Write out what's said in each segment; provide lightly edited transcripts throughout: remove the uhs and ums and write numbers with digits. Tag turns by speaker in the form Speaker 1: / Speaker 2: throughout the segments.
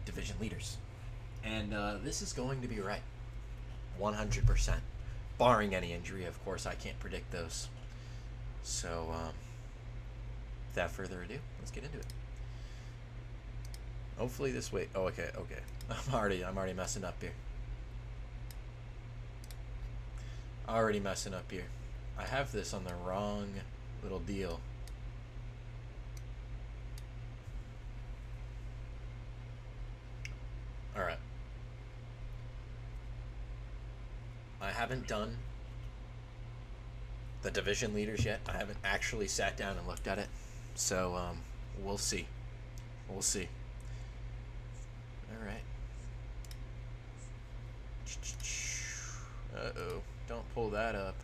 Speaker 1: division leaders. And this is going to be right. 100%. Barring any injury, of course, I can't predict those. So, without further ado, let's get into it. Hopefully this way. Oh, okay. I'm already messing up here. I have this on the wrong little deal. All right. I haven't done the division leaders yet. I haven't actually sat down and looked at it. So, we'll see. All right. Uh-oh. Don't pull that up.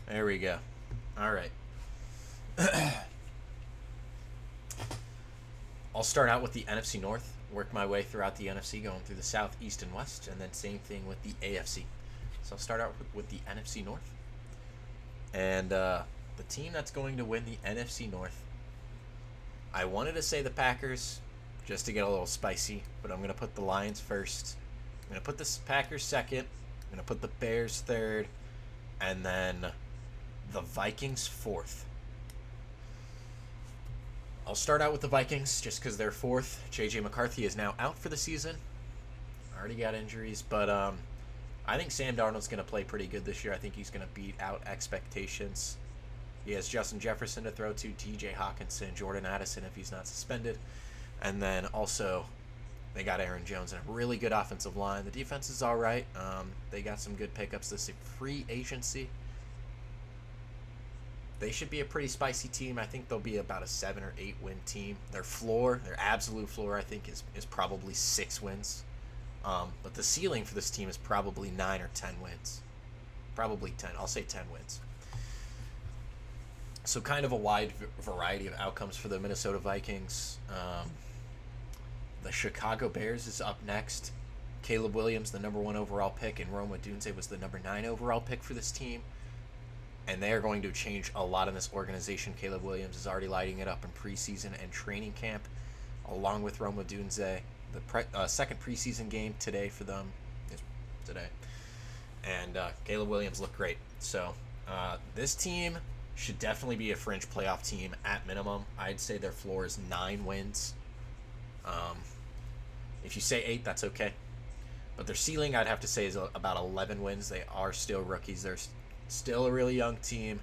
Speaker 1: There we go. All right. I'll start out with the NFC North, work my way throughout the NFC, going through the South, East, and West, and then same thing with the AFC. So I'll start out with the NFC North. And the team that's going to win the NFC North, I wanted to say the Packers just to get a little spicy, but I'm going to put the Lions first. I'm going to put the Packers second. I'm going to put the Bears third. And then the Vikings fourth. I'll start out with the Vikings just because they're fourth. J.J. McCarthy is now out for the season. Already got injuries, but I think Sam Darnold's going to play pretty good this year. I think he's going to beat out expectations. He has Justin Jefferson to throw to, T.J. Hawkinson, Jordan Addison if he's not suspended. And then also they got Aaron Jones and a really good offensive line. The defense is all right. They got some good pickups this free agency. They should be a pretty spicy team. I think they'll be about a 7 or 8 win team. Their absolute floor, I think, is probably 6 wins. But the ceiling for this team is probably 9 or 10 wins. Probably 10. I'll say 10 wins. So kind of a wide variety of outcomes for the Minnesota Vikings. The Chicago Bears is up next. Caleb Williams, the number 1 overall pick, and Rome Odunze was the number 9 overall pick for this team. And they are going to change a lot in this organization. Caleb Williams is already lighting it up in preseason and training camp, along with Rome Odunze. The second preseason game today for them is today. And Caleb Williams looked great. So this team should definitely be a fringe playoff team at minimum. I'd say their floor is 9 wins. If you say 8, that's okay. But their ceiling, I'd have to say, is about 11 wins. They are still rookies. They're still a really young team.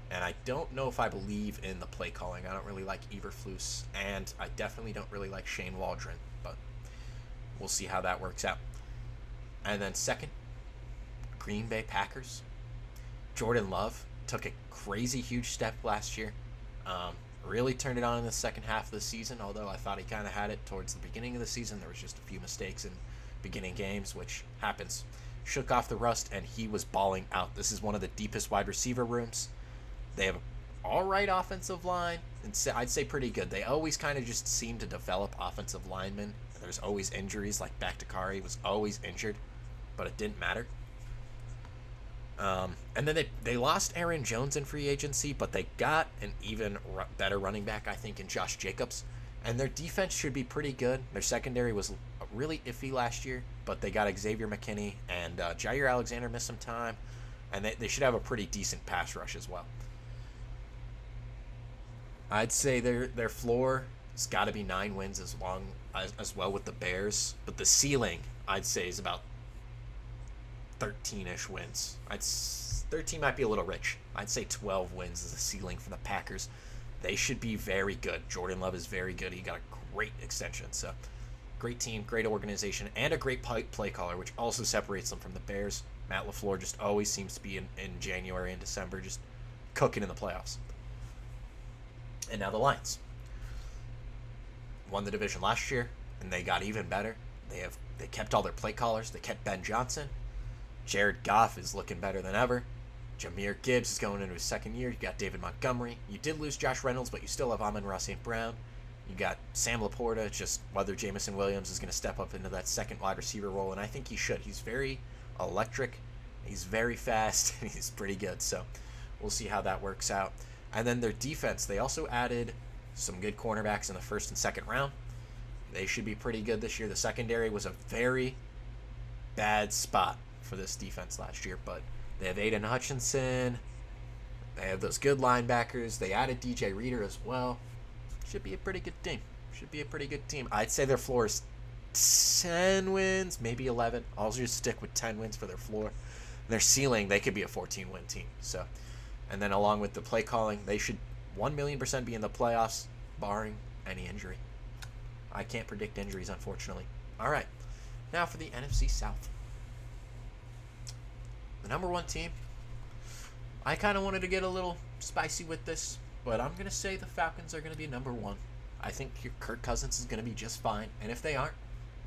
Speaker 1: And I don't know if I believe in the play calling. I don't really like Eberflus. And I definitely don't really like Shane Waldron. But we'll see how that works out. And then second, Green Bay Packers. Jordan Love took a crazy huge step last year. Really turned it on in the second half of the season, although I thought he kind of had it towards the beginning of the season. There was just a few mistakes in beginning games, which happens. Shook off the rust, and he was balling out. This is one of the deepest wide receiver rooms. They have an all-right offensive line, and I'd say pretty good. They always kind of just seem to develop offensive linemen. There's always injuries, like Bakhtiari was always injured, but it didn't matter. And then they lost Aaron Jones in free agency, but they got an even better running back, I think, in Josh Jacobs. And their defense should be pretty good. Their secondary was really iffy last year, but they got Xavier McKinney, and Jair Alexander missed some time. And they should have a pretty decent pass rush as well. I'd say their floor has got to be 9 wins as well with the Bears. But the ceiling, I'd say, is about 13-ish wins. 13 might be a little rich. I'd say 12 wins is the ceiling for the Packers. They should be very good. Jordan Love is very good. He got a great extension. So, great team, great organization, and a great play caller, which also separates them from the Bears. Matt LaFleur just always seems to be in January and December just cooking in the playoffs. And now the Lions. Won the division last year, and they got even better. They kept all their play callers. They kept Ben Johnson. Jared Goff is looking better than ever. Jahmyr Gibbs is going into his second year. You got David Montgomery. You did lose Josh Reynolds, but you still have Amon-Ra St. Brown. You got Sam Laporta, just whether Jameson Williams is going to step up into that second wide receiver role, and I think he should. He's very electric. He's very fast, and he's pretty good. So we'll see how that works out. And then their defense, they also added some good cornerbacks in the first and second round. They should be pretty good this year. The secondary was a very bad spot for this defense last year, but they have Aiden Hutchinson. They have those good linebackers. They added DJ Reader as well. Should be a pretty good team. I'd say their floor is 10 wins, maybe 11. I'll just stick with 10 wins for their floor. Their ceiling, they could be a 14-win team. So, and then along with the play calling, they should 1,000,000% be in the playoffs, barring any injury. I can't predict injuries, unfortunately. All right, now for the NFC South. The number one team. I kind of wanted to get a little spicy with this, but I'm going to say the Falcons are going to be number one. I think Kirk Cousins is going to be just fine, and if they aren't,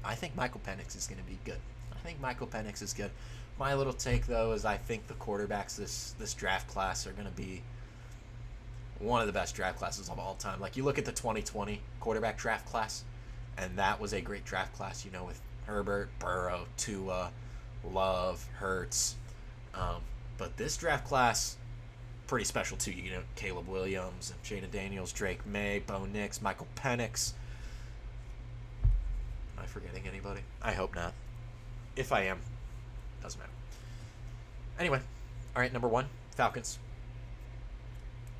Speaker 1: I think Michael Penix is going to be good. My little take, though, is I think the quarterbacks this draft class are going to be one of the best draft classes of all time. Like, you look at the 2020 quarterback draft class, and that was a great draft class, with Herbert, Burrow, Tua, Love, Hurts. But this draft class, pretty special too. Caleb Williams, Jaden Daniels, Drake May, Bo Nix, Michael Penix. Am I forgetting anybody? I hope not. If I am, doesn't matter. Anyway, all right, number one, Falcons.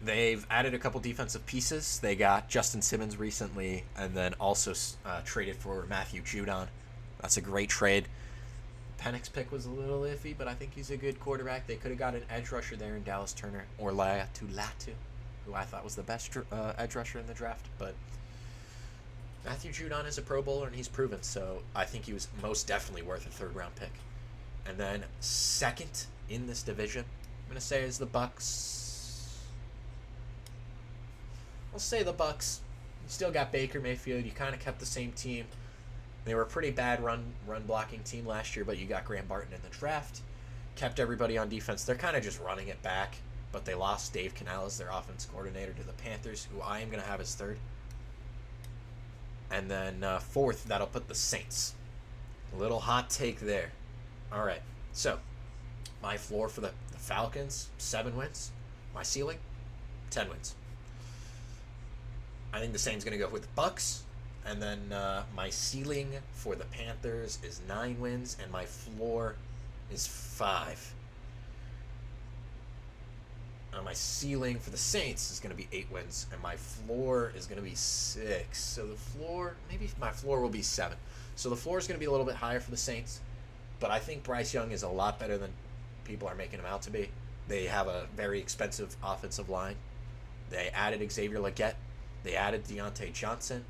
Speaker 1: They've added a couple defensive pieces. They got Justin Simmons recently, and then also traded for Matthew Judon. That's a great trade. Penix pick was a little iffy, but I think he's a good quarterback. They could have got an edge rusher there in Dallas Turner or Latu, who I thought was the best edge rusher in the draft. But Matthew Judon is a Pro Bowler, and he's proven, so I think he was most definitely worth a third-round pick. And then second in this division, I'm going to say is the Bucs. I'll say the Bucs. You still got Baker Mayfield. You kind of kept the same team. They were a pretty bad run blocking team last year, but you got Graham Barton in the draft. Kept everybody on defense. They're kind of just running it back, but they lost Dave Canales, their offense coordinator, to the Panthers, who I am going to have as third. And then fourth, that'll put the Saints. A little hot take there. All right, so my floor for the Falcons, 7 wins. My ceiling, 10 wins. I think the same's going to go with the Bucs. And then my ceiling for the Panthers is 9 wins, and my floor is 5. My ceiling for the Saints is going to be 8 wins, and my floor is going to be 6. So the floor, maybe my floor will be 7. So the floor is going to be a little bit higher for the Saints, but I think Bryce Young is a lot better than people are making him out to be. They have a very expensive offensive line. They added Xavier Legette. They added Deontay Johnson.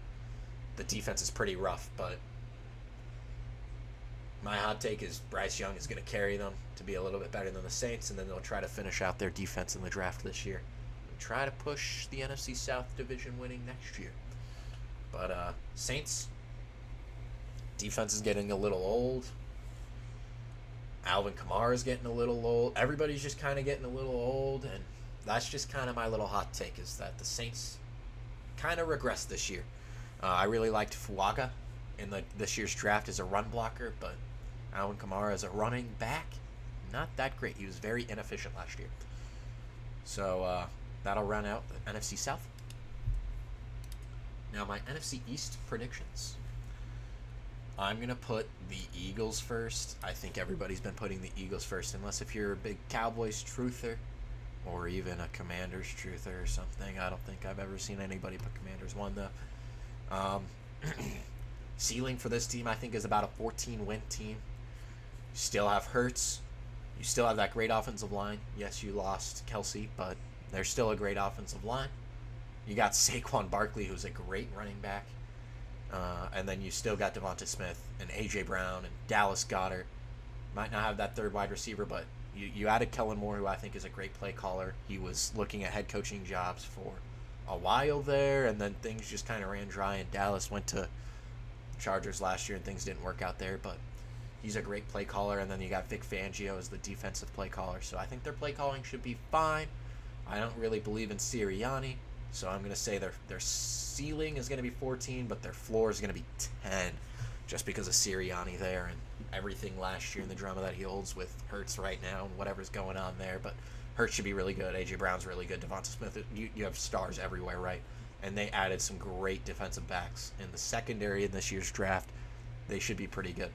Speaker 1: The defense is pretty rough, but my hot take is Bryce Young is going to carry them to be a little bit better than the Saints, and then they'll try to finish out their defense in the draft this year and try to push the NFC South division winning next year. But Saints, defense is getting a little old. Alvin Kamara is getting a little old. Everybody's just kind of getting a little old, and that's just kind of my little hot take, is that the Saints kind of regressed this year. I really liked Fuaga in this year's draft as a run blocker, but Alvin Kamara as a running back, not that great. He was very inefficient last year. So that'll run out the NFC South. Now my NFC East predictions. I'm going to put the Eagles first. I think everybody's been putting the Eagles first, unless if you're a big Cowboys truther or even a Commanders truther or something. I don't think I've ever seen anybody put Commanders 1, though. Ceiling for this team, I think, is about a 14-win team. You still have Hurts. You still have that great offensive line. Yes, you lost Kelsey, but they're still a great offensive line. You got Saquon Barkley, who's a great running back. And then you still got Devonta Smith and A.J. Brown and Dallas Goedert. Might not have that third wide receiver, but you added Kellen Moore, who I think is a great play caller. He was looking at head coaching jobs for a while there, and then things just kind of ran dry, and Dallas went to Chargers last year, and things didn't work out there, but he's a great play caller. And then you got Vic Fangio as the defensive play caller, so I think their play calling should be fine. I don't really believe in Sirianni, so I'm going to say their ceiling is going to be 14, but their floor is going to be 10, just because of Sirianni there and everything last year and the drama that he holds with Hurts right now and whatever's going on there. But Hurts should be really good. A.J. Brown's really good. Devonta Smith, you have stars everywhere, right? and they added some great defensive backs in the secondary in this year's draft. They should be pretty good.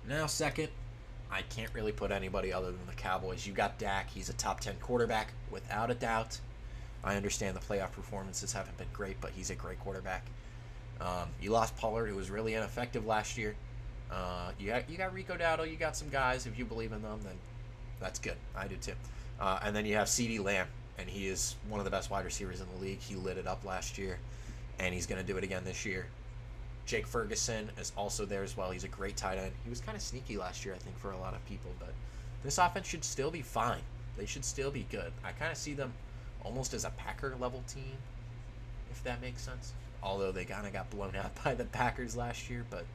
Speaker 1: Now, second, I can't really put anybody other than the Cowboys. You got Dak. He's a top 10 quarterback, without a doubt. I understand the playoff performances haven't been great, but he's a great quarterback. You lost Pollard, who was really ineffective last year. You got Rico Dowdle. You got some guys. If you believe in them, then that's good. I do too. And then you have CeeDee Lamb, and he is one of the best wide receivers in the league. He lit it up last year, and he's going to do it again this year. Jake Ferguson is also there as well. He's a great tight end. He was kind of sneaky last year, I think, for a lot of people, but this offense should still be fine. They should still be good. I kind of see them almost as a Packer-level team, if that makes sense. Although they kind of got blown out by the Packers last year, but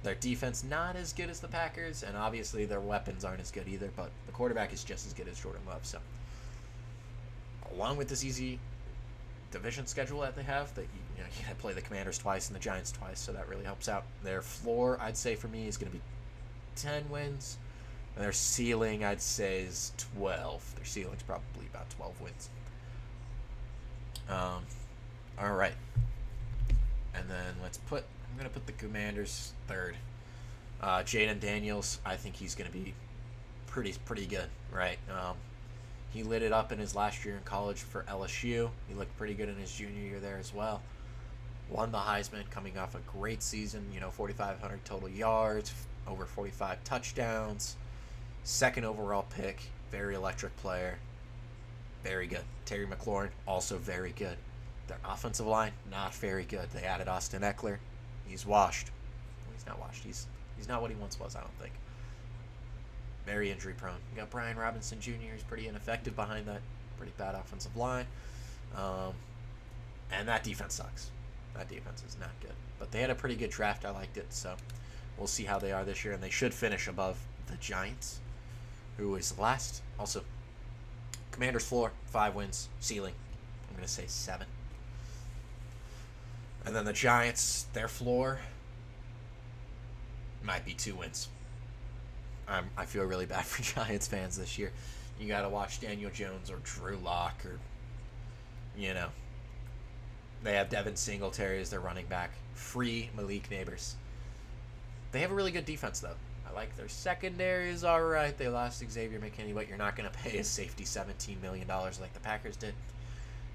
Speaker 1: their defense not as good as the Packers, and obviously their weapons aren't as good either, but the quarterback is just as good as Jordan Love. So, along with this easy division schedule that they have, that you got to play the Commanders twice and the Giants twice, so that really helps out. Their floor, I'd say for me, is going to be 10 wins, and their ceiling, I'd say, is 12. Their ceiling's probably about 12 wins. All right. And then I'm going to put the Commanders third. Jaden Daniels, I think he's going to be pretty good, right? He lit it up in his last year in college for LSU. He looked pretty good in his junior year there as well. Won the Heisman coming off a great season, 4,500 total yards, over 45 touchdowns. Second overall pick, very electric player. Very good. Terry McLaurin, also very good. Their offensive line, not very good. They added Austin Eckler. He's washed. Well, he's not washed. He's not what he once was, I don't think. Very injury prone. You got Brian Robinson Jr. He's pretty ineffective behind that pretty bad offensive line. And that defense sucks. That defense is not good. But they had a pretty good draft. I liked it. So we'll see how they are this year. And they should finish above the Giants, who is last. Also, Commanders floor, 5 wins. Ceiling, I'm going to say 7. And then the Giants, their floor might be 2 wins. I feel really bad for Giants fans this year. You got to watch Daniel Jones or Drew Lock or, they have Devin Singletary as their running back. Free Malik Neighbors. They have a really good defense, though. I like their secondary is all right. They lost Xavier McKinney, but you're not going to pay a safety $17 million like the Packers did.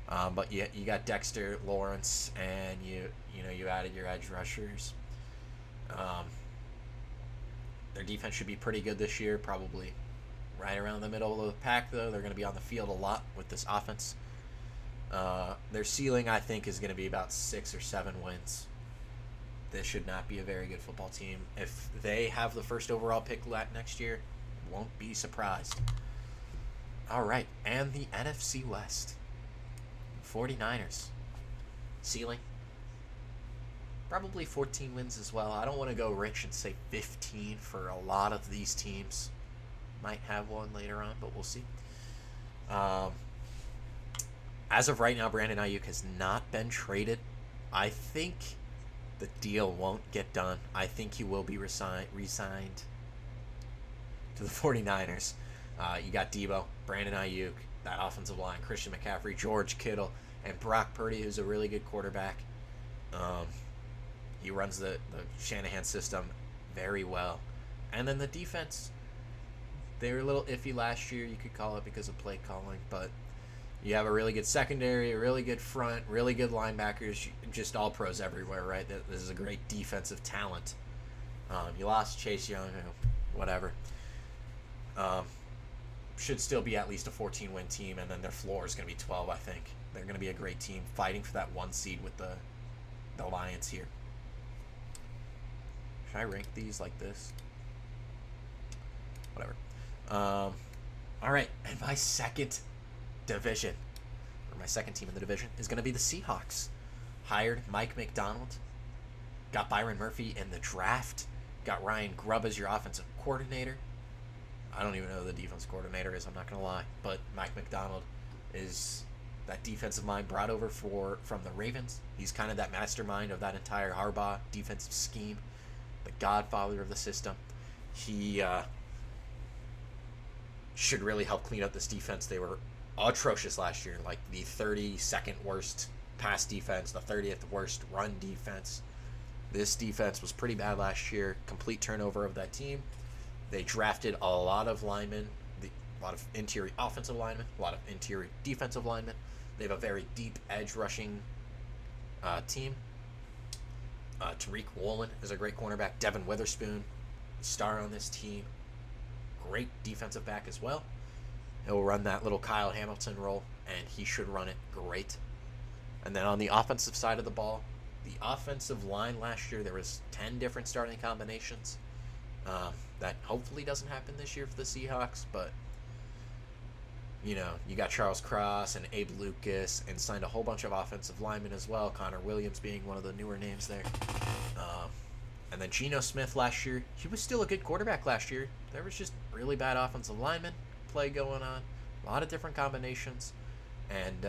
Speaker 1: But you got Dexter Lawrence, and you added your edge rushers. Their defense should be pretty good this year, probably right around the middle of the pack, though. They're going to be on the field a lot with this offense. Their ceiling, I think, is going to be about 6 or 7 wins. This should not be a very good football team. If they have the first overall pick next year, won't be surprised. All right, and the NFC West. 49ers. Ceiling. Probably 14 wins as well. I don't want to go rich and say 15 for a lot of these teams. Might have one later on, but we'll see. As of right now, Brandon Ayuk has not been traded. I think the deal won't get done. I think he will be re-signed to the 49ers. You got Debo, Brandon Ayuk, that offensive line, Christian McCaffrey, George Kittle, and Brock Purdy, who's a really good quarterback. He runs the Shanahan system very well. And then the defense, they were a little iffy last year, you could call it, because of play calling. But you have a really good secondary, a really good front, really good linebackers, just all pros everywhere, right? This is a great defensive talent. You lost Chase Young, whatever. Should still be at least a 14-win team, and then their floor is going to be 12, I think. They're going to be a great team, fighting for that 1 seed with the Lions here. Should I rank these like this? Whatever. All right, and my second division, or my second team in the division, is going to be the Seahawks. Hired Mike McDonald. Got Byron Murphy in the draft. Got Ryan Grubb as your offensive coordinator. I don't even know who the defense coordinator is, I'm not going to lie. But Mike McDonald is that defensive mind brought over from the Ravens. He's kind of that mastermind of that entire Harbaugh defensive scheme, the godfather of the system. He should really help clean up this defense. They were atrocious last year, like the 32nd worst pass defense, the 30th worst run defense. This defense was pretty bad last year. Complete turnover of that team. They drafted a lot of linemen, a lot of interior offensive linemen, a lot of interior defensive linemen. They have a very deep edge rushing team. Tariq Woolen is a great cornerback. Devin Witherspoon, star on this team. Great defensive back as well. He'll run that little Kyle Hamilton role, and he should run it great. And then on the offensive side of the ball, the offensive line last year, there was 10 different starting combinations. That hopefully doesn't happen this year for the Seahawks, but you got Charles Cross and Abe Lucas, and signed a whole bunch of offensive linemen as well, Connor Williams being one of the newer names there. And then Geno Smith last year, he was still a good quarterback last year. There was just really bad offensive lineman play going on, a lot of different combinations, and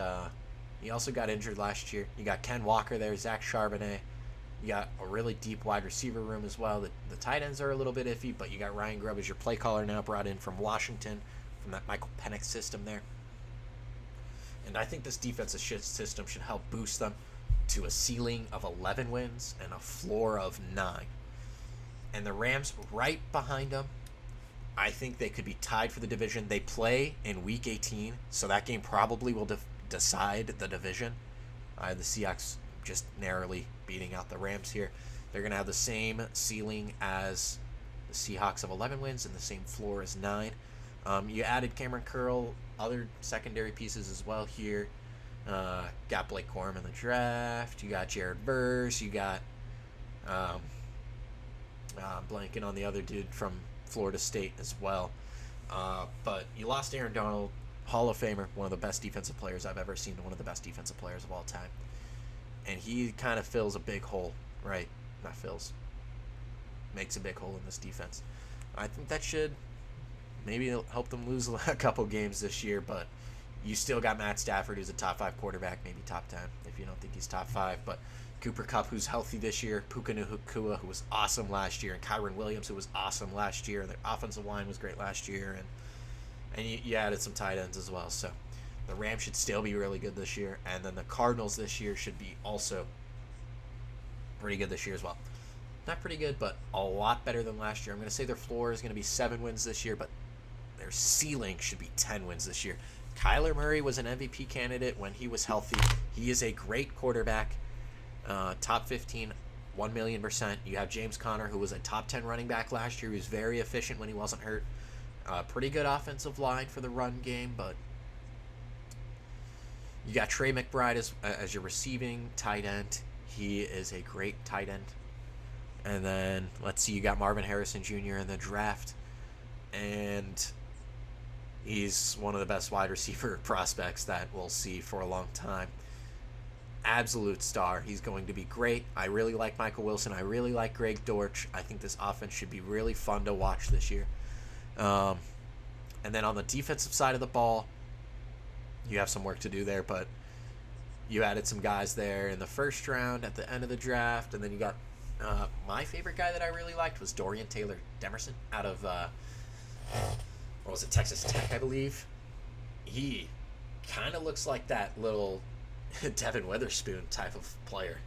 Speaker 1: he also got injured last year. You got Ken Walker there, Zach Charbonnet. You got a really deep wide receiver room as well. The tight ends are a little bit iffy, but you got Ryan Grubb as your play caller now, brought in from Washington, from that Michael Penix system there. And I think this defensive system should help boost them to a ceiling of 11 wins and a floor of 9. And the Rams right behind them, I think they could be tied for the division. They play in Week 18, so that game probably will decide the division. The Seahawks just narrowly beating out the Rams here. They're going to have the same ceiling as the Seahawks of 11 wins and the same floor as 9. You added Cameron Curl, other secondary pieces as well here. Got Blake Corum in the draft. You got Jared Verse. You got blanking on the other dude from Florida State as well. But you lost Aaron Donald, Hall of Famer, one of the best defensive players I've ever seen, one of the best defensive players of all time. And he kind of fills a big hole, right? Not fills. Makes a big hole in this defense. I think that should maybe help them lose a couple games this year, but you still got Matt Stafford, who's a top 5 quarterback, maybe top 10 if you don't think he's top 5. But Cooper Kupp, who's healthy this year, Puka Nacua, who was awesome last year, and Kyron Williams, who was awesome last year. The offensive line was great last year, and you added some tight ends as well. So the Rams should still be really good this year, and then the Cardinals this year should be also pretty good this year as well. Not pretty good, but a lot better than last year. I'm going to say their floor is going to be 7 wins this year, but their ceiling should be 10 wins this year. Kyler Murray was an MVP candidate when he was healthy. He is a great quarterback, top 15, 1,000,000%. You have James Conner, who was a top 10 running back last year. He was very efficient when he wasn't hurt. Pretty good offensive line for the run game, but you got Trey McBride as your receiving tight end. He is a great tight end. And then, let's see, you got Marvin Harrison Jr. in the draft. And he's one of the best wide receiver prospects that we'll see for a long time. Absolute star. He's going to be great. I really like Michael Wilson. I really like Greg Dortch. I think this offense should be really fun to watch this year. And then on the defensive side of the ball, you have some work to do there, but you added some guys there in the first round at the end of the draft, and then you got my favorite guy that I really liked was Dorian Taylor-Demerson out of what was it, Texas Tech, I believe. He kind of looks like that little Devin Witherspoon type of player.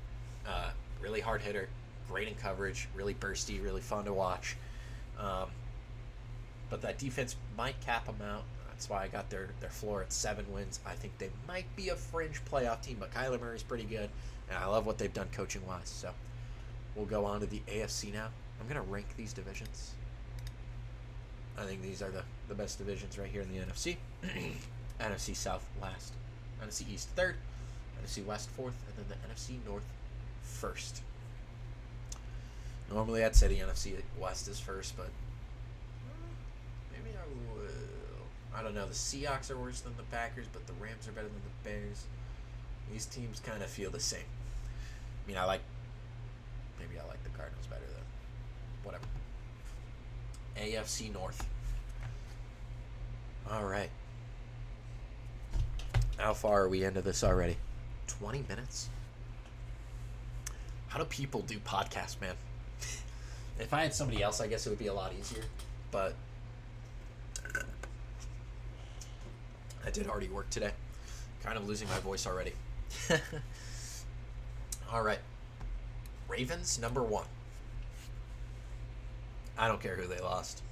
Speaker 1: Really hard hitter, great in coverage, really bursty, really fun to watch. But that defense might cap them out. That's why I got their floor at 7 wins. I think they might be a fringe playoff team, but Kyler Murray's pretty good, and I love what they've done coaching-wise. So we'll go on to the AFC now. I'm going to rank these divisions. I think these are the best divisions right here in the NFC. NFC South last, NFC East third, NFC West fourth, and then the NFC North first. Normally I'd say the NFC West is first, but maybe I will. I don't know. The Seahawks are worse than the Packers, but the Rams are better than the Bears. These teams kind of feel the same. I mean, maybe I like the Cardinals better though. Whatever. AFC North. All right. How far are we into this already? 20 minutes? How do people do podcasts, man? If I had somebody else, I guess it would be a lot easier. But I did already work today. Kind of losing my voice already. All right. Ravens, number one. I don't care who they lost.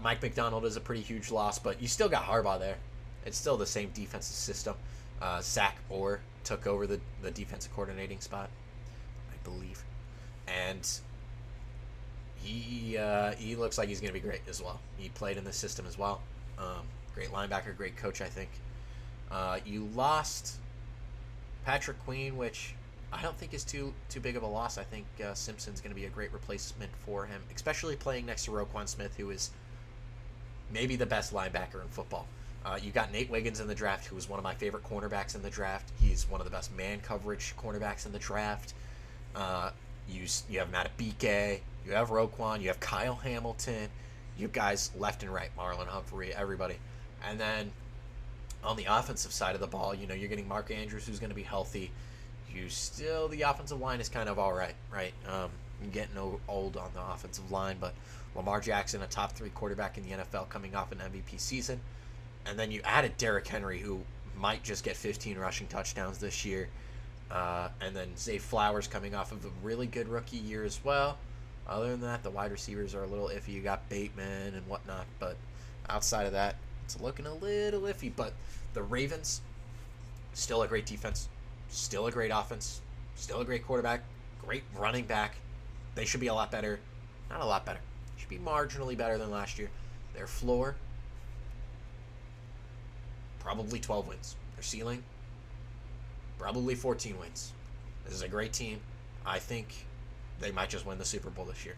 Speaker 1: Mike McDonald is a pretty huge loss, but you still got Harbaugh there. It's still the same defensive system. Zach Orr took over the defensive coordinating spot, I believe. And he looks like he's going to be great as well. He played in the system as well. Great linebacker, great coach, I think. You lost Patrick Queen, which I don't think is too big of a loss. I think Simpson's going to be a great replacement for him, especially playing next to Roquan Smith, who is maybe the best linebacker in football. You got Nate Wiggins in the draft, who was one of my favorite cornerbacks in the draft. He's one of the best man coverage cornerbacks in the draft. You have Matabike, you have Roquan, you have Kyle Hamilton, you guys left and right, Marlon Humphrey, everybody. And then on the offensive side of the ball, you're getting Mark Andrews, who's going to be healthy. The offensive line is kind of all right? You're getting old on the offensive line, but Lamar Jackson, a top 3 quarterback in the NFL, coming off an MVP season. And then you added Derrick Henry, who might just get 15 rushing touchdowns this year. And then Zay Flowers coming off of a really good rookie year as well. Other than that, the wide receivers are a little iffy. You got Bateman and whatnot, but outside of that, it's looking a little iffy. But the Ravens, still a great defense, still a great offense, still a great quarterback, great running back. They should be a lot better. Not a lot better. Should be marginally better than last year. Their floor, probably 12 wins. Their ceiling, probably 14 wins. This is a great team. I think they might just win the Super Bowl this year.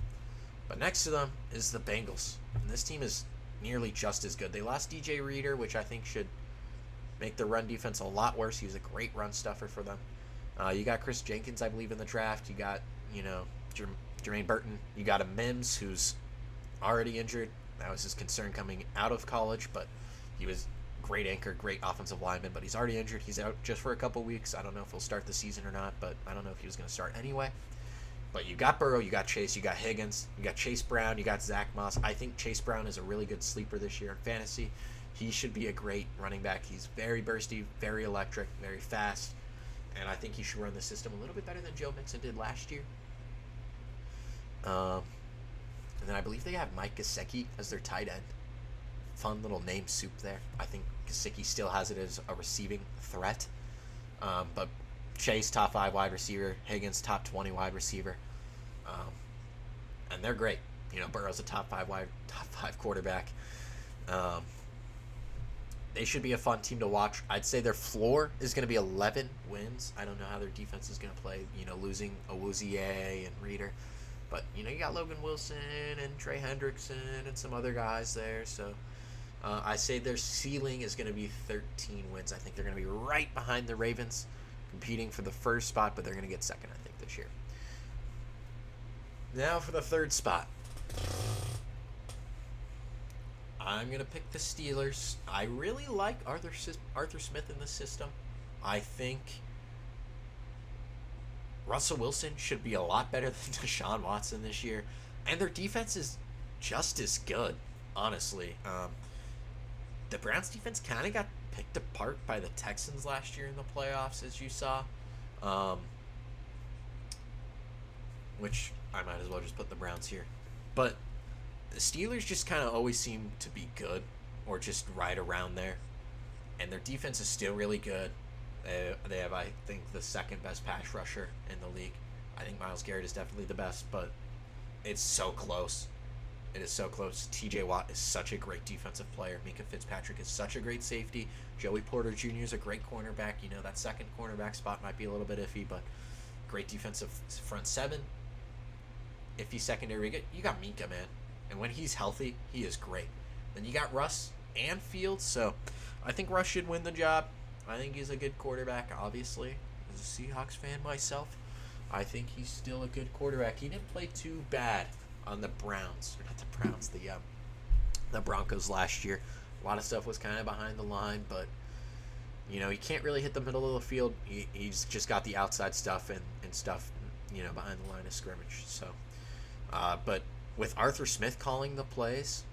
Speaker 1: But next to them is the Bengals. And this team is nearly just as good. They lost DJ Reader, which I think should make the run defense a lot worse. He was a great run stuffer for them. You got Chris Jenkins, I believe, in the draft. You got, Jermaine Burton. You got a Mims, who's already injured. That was his concern coming out of college, but he was great anchor, great offensive lineman, but he's already injured. He's out just for a couple weeks. I don't know if he'll start the season or not, but I don't know if he was going to start anyway. But you got Burrow, you got Chase, you got Higgins, you got Chase Brown, you got Zach Moss. I think Chase Brown is a really good sleeper this year in fantasy. He should be a great running back. He's very bursty, very electric, very fast, and I think he should run the system a little bit better than Joe Mixon did last year. And then I believe they have Mike Gesicki as their tight end. Fun little name soup there. I think Gesicki still has it as a receiving threat. But Chase, top 5 wide receiver. Higgins, top 20 wide receiver. And they're great. Burrow's a top 5 quarterback. They should be a fun team to watch. I'd say their floor is going to be 11 wins. I don't know how their defense is going to play, losing Awuzie and Reader. But, you got Logan Wilson and Trey Hendrickson and some other guys there. So I say their ceiling is going to be 13 wins. I think they're going to be right behind the Ravens, competing for the first spot, but they're going to get second, I think, this year. Now for the third spot. I'm going to pick the Steelers. I really like Arthur Smith in the system. I think Russell Wilson should be a lot better than Deshaun Watson this year. And their defense is just as good, honestly. The Browns defense kind of got picked apart by the Texans last year in the playoffs, as you saw. Which I might as well just put the Browns here. But the Steelers just kind of always seem to be good, or just right around there. And their defense is still really good. They have, I think, the second best pass rusher in the league. I think Myles Garrett is definitely the best, but it's so close. It is so close. TJ Watt is such a great defensive player. Minka Fitzpatrick is such a great safety. Joey Porter Jr. is a great cornerback. That second cornerback spot might be a little bit iffy, but great defensive front seven. Iffy secondary. You got Minka, man. And when he's healthy, he is great. Then you got Russ and Fields, so I think Russ should win the job. I think he's a good quarterback, obviously. As a Seahawks fan myself, I think he's still a good quarterback. He didn't play too bad on the Browns. Or not the Browns, the Broncos last year. A lot of stuff was kind of behind the line, but, he can't really hit the middle of the field. He's just got the outside stuff and stuff, behind the line of scrimmage. So, but with Arthur Smith calling the plays,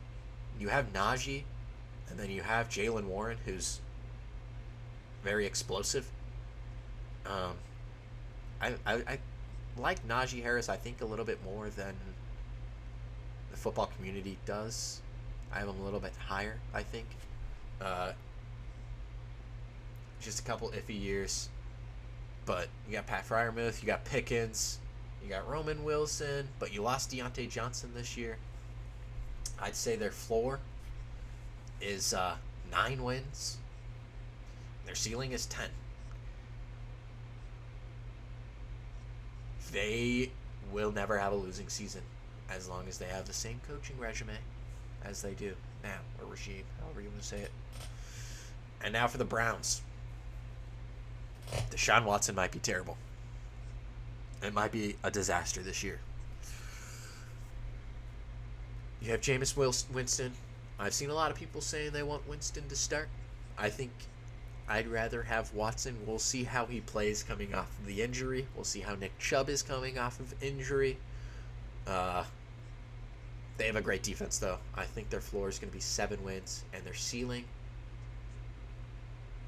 Speaker 1: you have Najee, and then you have Jaylen Warren, who's very explosive. I like Najee Harris, I think, a little bit more than the football community does. I have him a little bit higher, I think. Uh, just a couple iffy years. But you got Pat Freiermuth, you got Pickens, you got Roman Wilson, but you lost Deontay Johnson this year. I'd say their floor is 9 wins. Their ceiling is 10. They will never have a losing season as long as they have the same coaching resume as they do now, or regime, however you want to say it. And now for the Browns. Deshaun Watson might be terrible. It might be a disaster this year. You have Jameis Winston. I've seen a lot of people saying they want Winston to start. I think I'd rather have Watson. We'll see how he plays coming off of the injury. We'll see how Nick Chubb is coming off of injury. They have a great defense, though. I think their floor is going to be 7 wins, and their ceiling,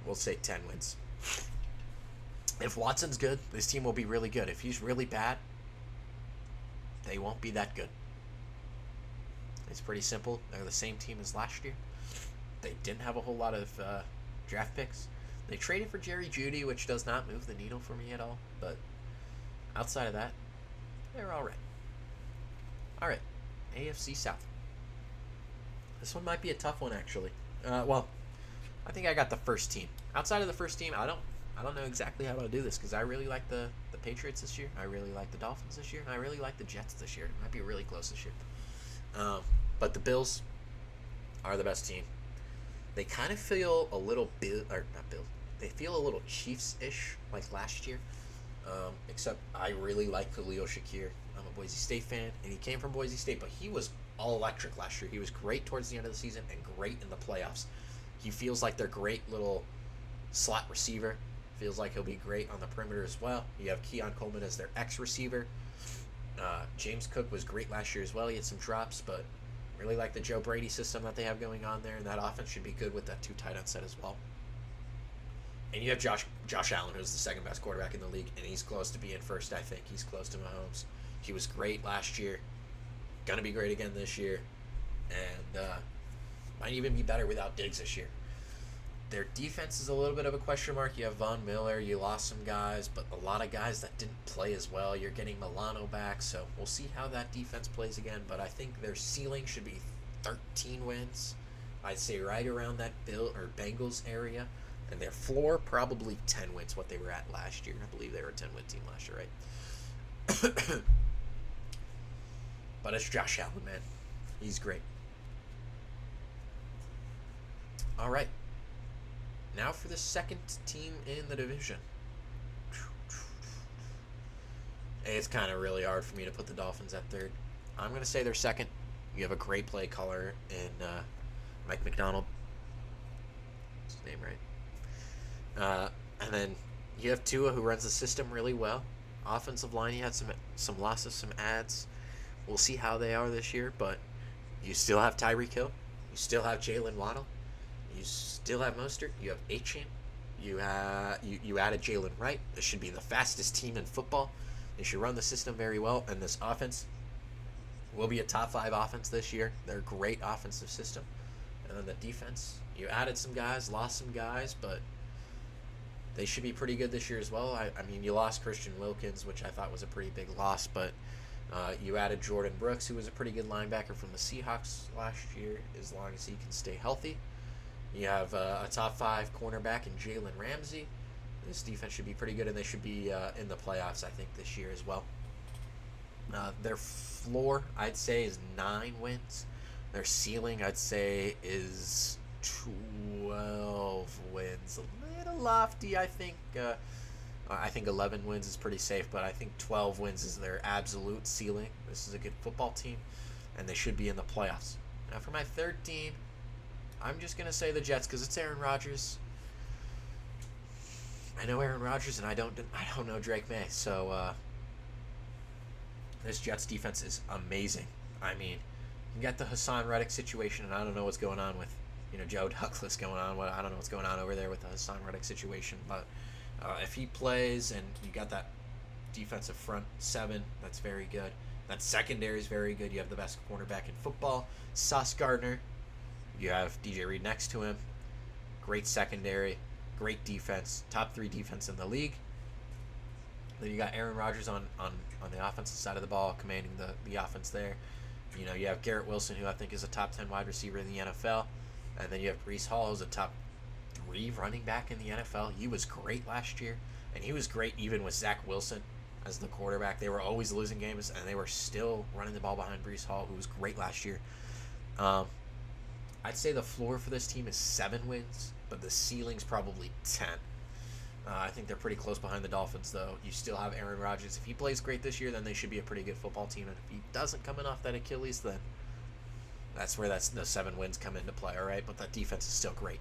Speaker 1: we'll say 10 wins. If Watson's good, this team will be really good. If he's really bad, they won't be that good. It's pretty simple. They're the same team as last year. They didn't have a whole lot of draft picks. They traded for Jerry Jeudy, which does not move the needle for me at all. But outside of that, they're all right. All right, AFC South. This one might be a tough one, actually. Well, I think I got the first team. Outside of the first team, I don't know exactly how to do this because I really like the Patriots this year. I really like the Dolphins this year. And I really like the Jets this year. It might be really close this year. But the Bills are the best team. They kind of feel a little not Bills. They feel a little Chiefs-ish like last year. Except I really like Khalil Shakir. I'm a Boise State fan, and he came from Boise State, but he was all electric last year. He was great towards the end of the season and great in the playoffs. He feels like their great little slot receiver. Feels like he'll be great on the perimeter as well. You have Keon Coleman as their X-receiver. James Cook was great last year as well. He had some drops, but really like the Joe Brady system that they have going on there, and that offense should be good with that 2 tight end set as well. And you have Josh Allen, who's the second best quarterback in the league, and he's close to being first, I think. He's close to Mahomes. He was great last year. Going to be great again this year. And might even be better without Diggs this year. Their defense is a little bit of a question mark. You have Von Miller. You lost some guys, but a lot of guys that didn't play as well. You're getting Milano back, so we'll see how that defense plays again. But I think their ceiling should be 13 wins. I'd say right around that Bengals area. And their floor, probably 10 wins, what they were at last year. I believe they were a 10-win team last year, right? But it's Josh Allen, man. He's great. All right. Now for the second team in the division. It's kind of really hard for me to put the Dolphins at third. I'm going to say they're second. You have a great play caller in Mike McDonald. That's his name, right? And then you have Tua, who runs the system really well. Offensive line, you had some losses, some adds. We'll see how they are this year, but you still have Tyreek Hill. You still have Jalen Waddle. You still have Mostert. You have Achane. You added Jalen Wright. This should be the fastest team in football. They should run the system very well, and this offense will be a top 5 offense this year. They're a great offensive system. And then the defense, you added some guys, lost some guys, but they should be pretty good this year as well. I mean, you lost Christian Wilkins, which I thought was a pretty big loss, but you added Jordan Brooks, who was a pretty good linebacker from the Seahawks last year, as long as he can stay healthy. You have a top 5 cornerback in Jalen Ramsey. This defense should be pretty good, and they should be in the playoffs, I think, this year as well. Their floor, I'd say, is 9 wins. Their ceiling, I'd say, is 12 wins. A little lofty, I think. I think 11 wins is pretty safe, but I think 12 wins is their absolute ceiling. This is a good football team, and they should be in the playoffs. Now, for my third team, I'm just going to say the Jets because it's Aaron Rodgers. I know Aaron Rodgers, and I don't know Drake May. So this Jets defense is amazing. I mean, you got the Hassan Reddick situation, and I don't know what's going on with Joe Douglas going on. I don't know what's going on over there with the Hassan Reddick situation. But if he plays, and you got that defensive front seven. That's very good. That secondary is very good. You have the best cornerback in football, Sauce Gardner. You have DJ Reed next to him. Great secondary, great defense, top 3 defense in the league. Then you got Aaron Rodgers on the offensive side of the ball, commanding the offense there. You know, you have Garrett Wilson, who I think is a top 10 wide receiver in the NFL. And then you have Breece Hall, who's a top 3 running back in the NFL. He was great last year, and he was great even with Zach Wilson as the quarterback. They were always losing games, and they were still running the ball behind Breece Hall, who was great last year. I'd say the floor for this team is 7 wins, but the ceiling's probably 10. I think they're pretty close behind the Dolphins, though. You still have Aaron Rodgers. If he plays great this year, then they should be a pretty good football team. And if he doesn't coming off that Achilles, then that's where the 7 wins come into play, all right? But that defense is still great.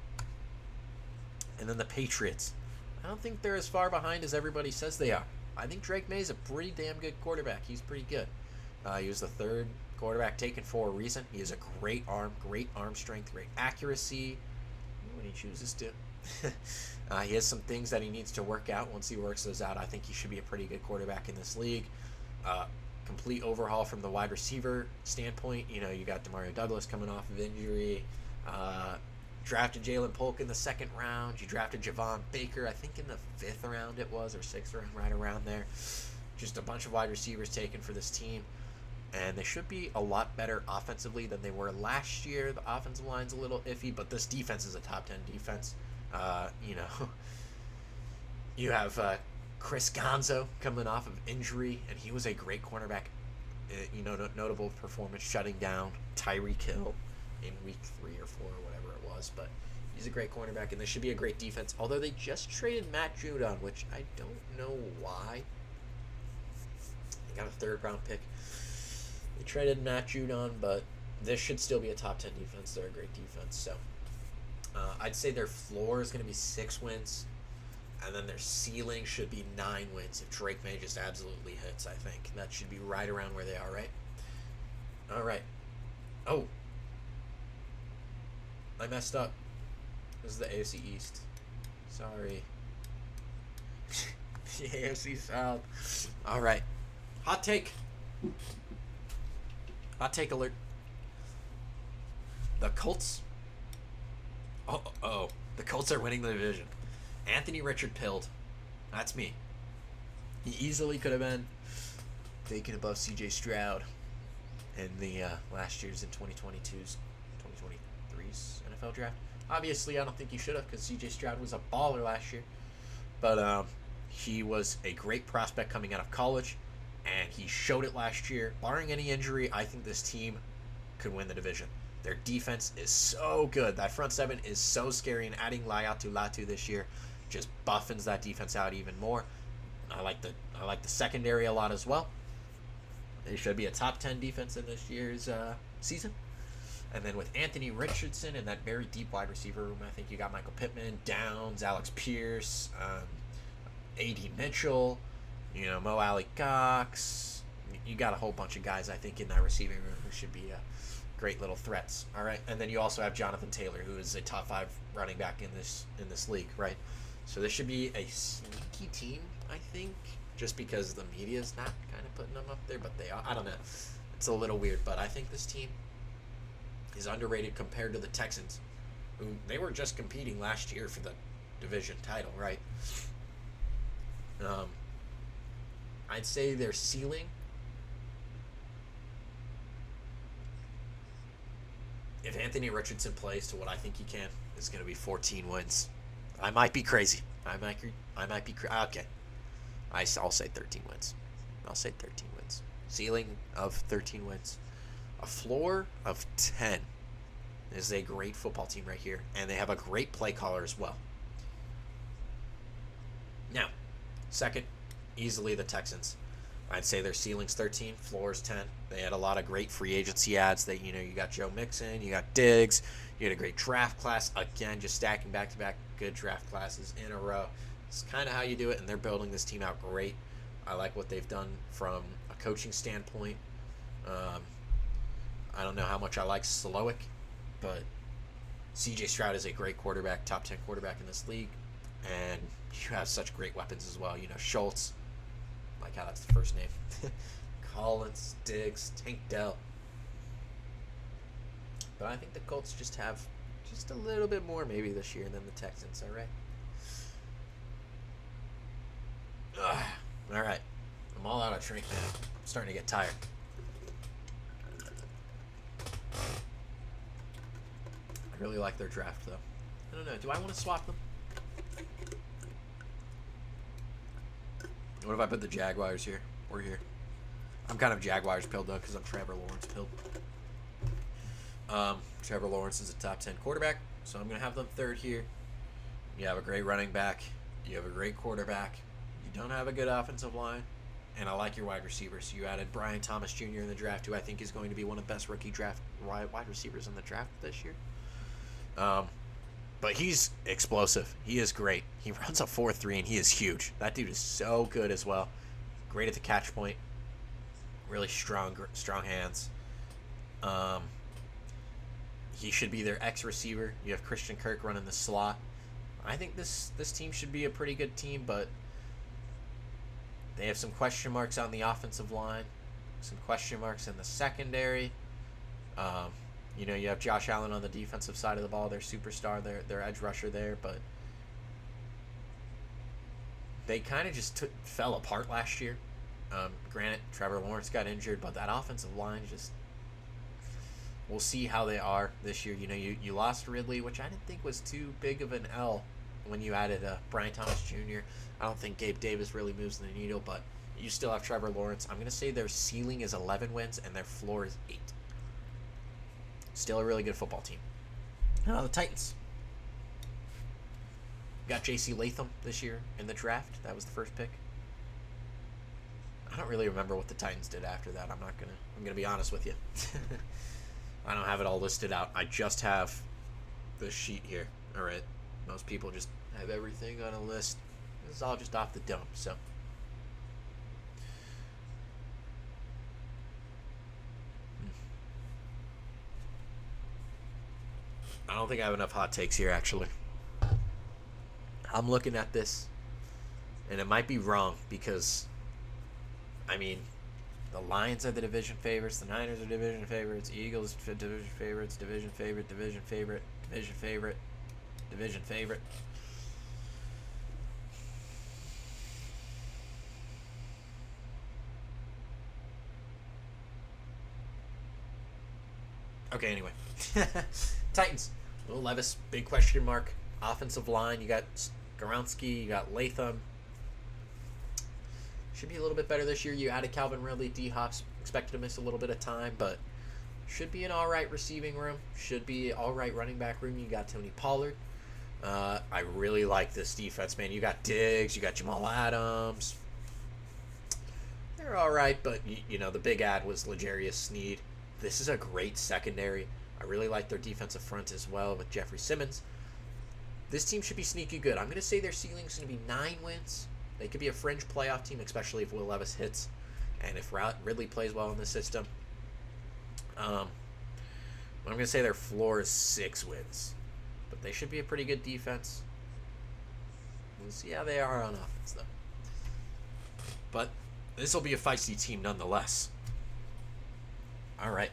Speaker 1: And then the Patriots. I don't think they're as far behind as everybody says they are. I think Drake May's a pretty damn good quarterback. He's pretty good. He was the 3rd quarterback taken for a reason. He has a great arm strength, great accuracy when he chooses to. He has some things that he needs to work out. Once he works those out, I think he should be a pretty good quarterback in this league. Complete overhaul from the wide receiver standpoint. You know, you got Demario Douglas coming off of injury. Drafted Jalen Polk in the 2nd round. You drafted Javon Baker, I think in the 5th round it was, or 6th round, right around there. Just a bunch of wide receivers taken for this team. And they should be a lot better offensively than they were last year. The offensive line's a little iffy, but this defense is a top 10 defense. You know, you have Chris Gonzo coming off of injury, and he was a great cornerback. You know, notable performance shutting down Tyreek Hill in week 3 or 4 or whatever it was. But he's a great cornerback, and this should be a great defense. Although they just traded Matt Judon, which I don't know why. They got a 3rd round pick. They traded Matt Judon, but this should still be a top 10 defense. They're a great defense. So I'd say their floor is going to be 6 wins, and then their ceiling should be 9 wins if Drake May just absolutely hits, I think. That should be right around where they are, right? All right. Oh. I messed up. This is the AFC East. Sorry. The AFC South. All right. Hot take. Hot take alert. The Colts. Oh. The Colts are winning the division. Anthony Richard pilled. That's me. He easily could have been taken above C.J. Stroud in the last year's in 2023's NFL draft. Obviously, I don't think he should have because C.J. Stroud was a baller last year. But he was a great prospect coming out of college, and he showed it last year. Barring any injury, I think this team could win the division. Their defense is so good. That front 7 is so scary, and adding Latu this year just buffins that defense out even more. I like the secondary a lot as well. They should be a top 10 defense in this year's season. And then with Anthony Richardson and that very deep wide receiver room, I think you got Michael Pittman, Downs, Alex Pierce, A.D. Mitchell, you know, Mo Alley Cox. You got a whole bunch of guys, I think, in that receiving room who should be great little threats. All right, and then you also have Jonathan Taylor, who is a top 5 running back in this league, right? So this should be a sneaky team, I think, just because the media is not kind of putting them up there, but they are. I don't know. It's a little weird, but I think this team is underrated compared to the Texans, who they were just competing last year for the division title, right? I'd say their ceiling, if Anthony Richardson plays to what I think he can, is going to be 14 wins. I might be crazy. I might be okay. I'll say 13 wins. I'll say 13 wins. Ceiling of 13 wins. A floor of 10 is a great football team right here, and they have a great play caller as well. Now, second, easily the Texans. I'd say their ceiling's 13, floor's 10. They had a lot of great free agency ads. You got Joe Mixon, you got Diggs, you had a great draft class. Again, just stacking back-to-back good draft classes in a row. It's kind of how you do it, and they're building this team out great. I like what they've done from a coaching standpoint. I don't know how much I like Slowick, but C.J. Stroud is a great quarterback, top 10 quarterback in this league, and you have such great weapons as well. You know, Schultz, like how that's the first name. Collins, Diggs, Tank Dell. But I think the Colts just have just a little bit more maybe this year than the Texans, all right? All right. I'm all out of drink now. I'm starting to get tired. I really like their draft, though. I don't know. Do I want to swap them? What if I put the Jaguars here? Or here? I'm kind of Jaguars pilled, though, because I'm Trevor Lawrence pilled. Trevor Lawrence is a top 10 quarterback, so I'm going to have them third here. You have a great running back. You have a great quarterback. You don't have a good offensive line. And I like your wide receivers. You added Brian Thomas Jr. in the draft, who I think is going to be one of the best rookie draft wide receivers in the draft this year. But he's explosive. He is great. He runs a 4.3, and he is huge. That dude is so good as well. Great at the catch point. Really strong hands. He should be their X receiver. You have Christian Kirk running the slot. I think this team should be a pretty good team, but they have some question marks on the offensive line, some question marks in the secondary. You have Josh Allen on the defensive side of the ball, their superstar, their edge rusher there, but they kind of just fell apart last year. Granted, Trevor Lawrence got injured, but that offensive line just... We'll see how they are this year. You lost Ridley, which I didn't think was too big of an L when you added Brian Thomas Jr. I don't think Gabe Davis really moves the needle, but you still have Trevor Lawrence. I'm going to say their ceiling is 11 wins and their floor is 8. Still a really good football team. The Titans. Got J.C. Latham this year in the draft. That was the first pick. I don't really remember what the Titans did after that. I'm gonna be honest with you. I don't have it all listed out. I just have the sheet here. All right. Most people just have everything on a list. This is all just off the dome. So. I don't think I have enough hot takes here, actually. I'm looking at this, and it might be wrong because, the Lions are the division favorites, the Niners are division favorites, Eagles division favorites, division favorite, division favorite, division favorite, division favorite. Okay, anyway. Titans. Will Levis, big question mark. Offensive line, you got Skoronski, you got Latham. Should be a little bit better this year. You added Calvin Ridley, D-Hop's expected to miss a little bit of time, but should be an all-right receiving room. Should be all-right running back room. You got Tony Pollard. I really like this defense, man. You got Diggs, you got Jamal Adams. They're all right, but, the big ad was L'Jarius Sneed. This is a great secondary. I really like their defensive front as well with Jeffrey Simmons. This team should be sneaky good. I'm going to say their ceiling is going to be 9 wins. They could be a fringe playoff team, especially if Will Levis hits and if Ridley plays well in the system. I'm going to say their floor is 6 wins. But they should be a pretty good defense. We'll see how they are on offense, though. But this will be a feisty team nonetheless. All right.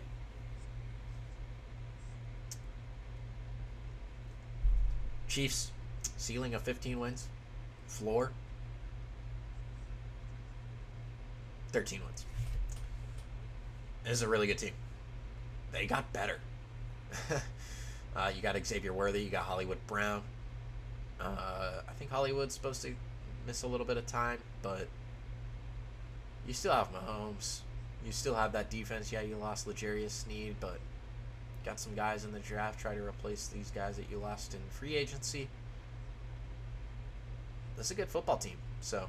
Speaker 1: Chiefs, ceiling of 15 wins. Floor, 13 wins. This is a really good team. They got better. You got Xavier Worthy. You got Hollywood Brown. I think Hollywood's supposed to miss a little bit of time, but you still have Mahomes. You still have that defense. Yeah, you lost L'Jarius Sneed, but got some guys in the draft. Try to replace these guys that you lost in free agency. This is a good football team. So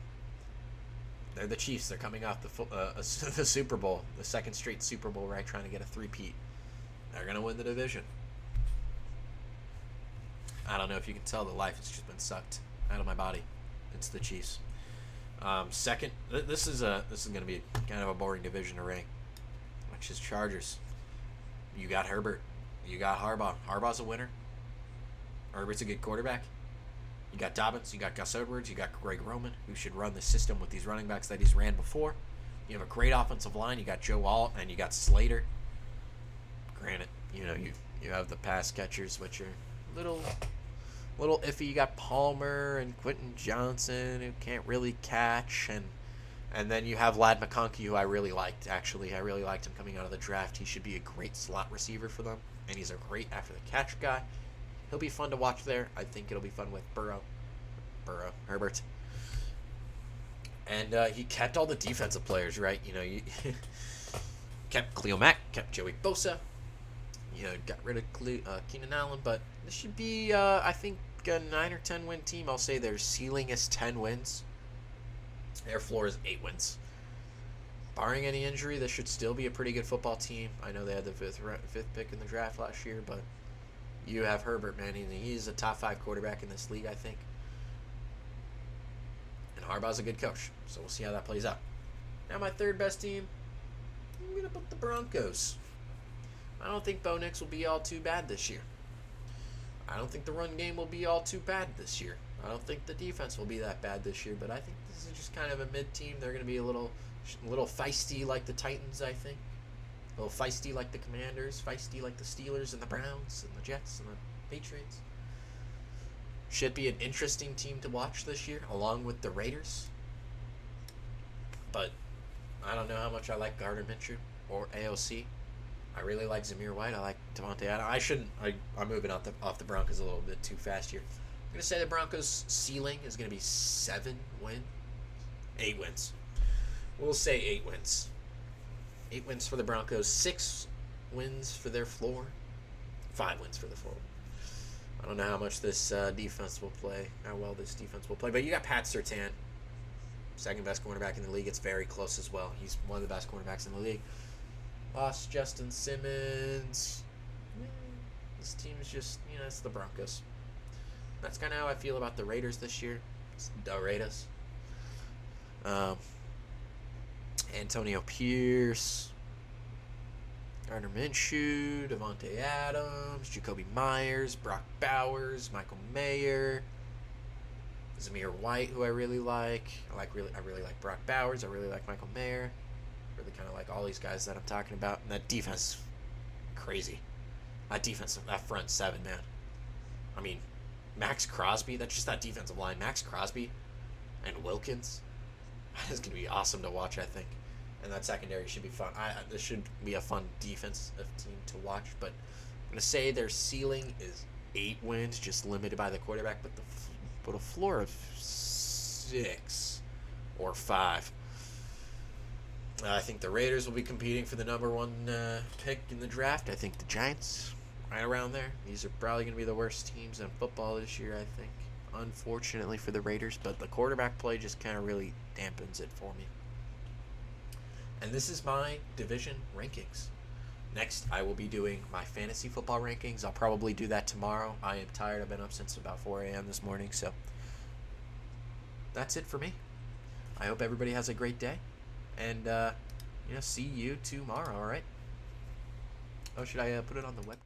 Speaker 1: they're the Chiefs. They're coming off the Super Bowl, the second straight Super Bowl, right? Trying to get a three-peat. They're going to win the division. I don't know if you can tell, the life has just been sucked out of my body. It's the Chiefs. Second, this is going to be kind of a boring division to rank, which is Chargers. You got Herbert. You got Harbaugh. Harbaugh's a winner. Herbert's a good quarterback. You got Dobbins, you got Gus Edwards, you got Greg Roman, who should run the system with these running backs that he's ran before. You have a great offensive line. You got Joe Alt and you got Slater. Granted, you have the pass catchers, which are little iffy. You got Palmer and Quentin Johnson, who can't really catch, and then you have Lad McConkey, who I really liked. Actually, I really liked him coming out of the draft. He should be a great slot receiver for them, and he's a great after the catch guy. He'll be fun to watch there. I think it'll be fun with Herbert. And he kept all the defensive players, right? You kept Khalil Mack, kept Joey Bosa. Got rid of Keenan Allen, but this should be, I think, a 9 or 10 win team. I'll say their ceiling is 10 wins. Their floor is 8 wins. Barring any injury, this should still be a pretty good football team. I know they had the fifth pick in the draft last year, but you have Herbert, man. He's a top 5 quarterback in this league, I think. And Harbaugh's a good coach, so we'll see how that plays out. Now my third best team, I'm going to put the Broncos. I don't think Bo Nix will be all too bad this year. I don't think the run game will be all too bad this year. I don't think the defense will be that bad this year, but I think this is just kind of a mid-team. They're going to be a little feisty like the Titans, I think. A little feisty like the Commanders, feisty like the Steelers and the Browns and the Jets and the Patriots. Should be an interesting team to watch this year, along with the Raiders. But I don't know how much I like Gardner Minshew or AOC. I really like Zamir White. I like Devontae Adams. I'm moving off the Broncos a little bit too fast here. I'm going to say the Broncos' ceiling is going to be 7 wins. 8 wins. We'll say 8 wins. 8 wins for the Broncos. 6 wins for their floor. 5 wins for the floor. I don't know how much this defense will play, how well this defense will play. But you got Pat Surtain, second best cornerback in the league. It's very close as well. He's one of the best cornerbacks in the league. Lost Justin Simmons. This team is just, it's the Broncos. That's kind of how I feel about the Raiders this year. It's the Raiders. Antonio Pierce, Gardner Minshew, Devontae Adams, Jacoby Myers, Brock Bowers, Michael Mayer, Zamir White, who I really like. I really like Brock Bowers. I really like Michael Mayer. Really kind of like all these guys that I'm talking about. And that defense, crazy. That front 7, man. I mean, Max Crosby, that's just that defensive line. Max Crosby and Wilkins. That is going to be awesome to watch, I think. And that secondary should be fun. This should be a fun defensive team to watch. But I'm going to say their ceiling is 8 wins, just limited by the quarterback. But a floor of 6 or 5. I think the Raiders will be competing for the number 1 pick in the draft. I think the Giants, right around there. These are probably going to be the worst teams in football this year, I think. Unfortunately for the Raiders. But the quarterback play just kind of really dampens it for me. And this is my division rankings. Next, I will be doing my fantasy football rankings. I'll probably do that tomorrow. I am tired. I've been up since about 4 a.m. this morning. So that's it for me. I hope everybody has a great day. And, see you tomorrow, all right? Oh, should I put it on the webcam?